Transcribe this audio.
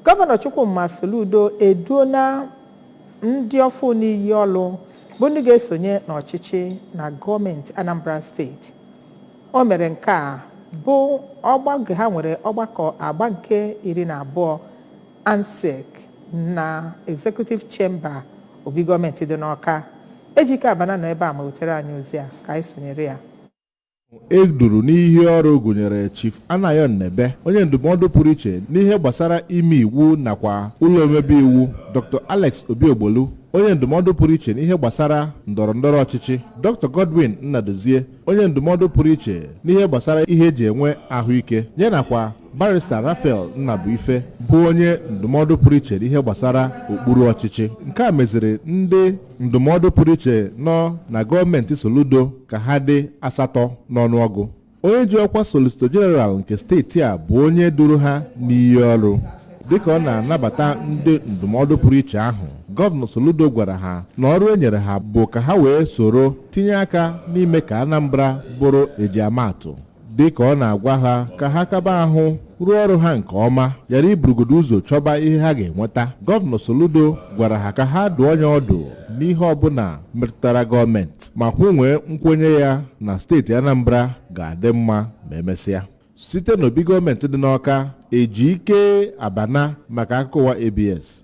Gọvanọ Chukwuma Soludo eduona ndị ọfụ n'iyi ọlụ bụ ndị ga-esonye n'ọchịchị na gọọmenti Anambra steeti. O mere nke a bụ ọgbakọ ha nwere ọgbakọ agba nke 12 ANSEC na Executive Chamber obi gọọmenti dị n'Ọka. Ejike Abana nọ ebe a ma wetere anyị ozi a ka anyị sonyere ya. Eduru n'ihe ọrụ gụnyere Chief Anayon Nebe, onye ndụmọdụ pụrụ iche n'ihe gbasara ime iwu nakwa ụlọ omebe iwu, Dr. Alex Obiobolu, onye ndụmọdụ pụrụ iche n'ihe gbasara ndọrọndọrọ ọchịchị, Dr. Godwin Nnadozie, onye ndụmọdụ pụrụ iche n'ihe gbasara ihe eji enwe ahụike, nakwa Barrister Raphael Nnabuife bụ onye ndụmọdụ pụrụ iche n'ihe gbasara okpuru ọchịchị. Nke a meziri ndị ndụmọdụ pụrụ iche nọ na gọọmenti Soludo ka ha dị 8 n'ọnụọgụ. Onye ji ọkwa Solicitor General nke steeti a bụ onye duru ha n'iyi ọrụ. Dịka ọ na-anabata ndị ndụmọdụ pụrụ iche ahụ, Gọvanọ Soludo gwara ha na ọrụ enyere ha bụ ka ha wee soro tinye aka n'ime ka Anambra bụrụ ejiamaatụ. Dịka ọ na-agwa ha ka ha kaba ahụ rụọ ọrụ ha nke ọma, ghara iburugodo ụzọ chọba ihe ha ga-enweta. Gọvanọ Soludo gwara ha ka ha dụọ onye ọdụ n'ihe ọbụla metụtara gọọmenti ma nwee nkwenye ya na steeti Anambra ga-adị mma ma emesịa. Site n'obi gọọmenti dị n'Ọka, Ejike Abana maka akụkọ ABS.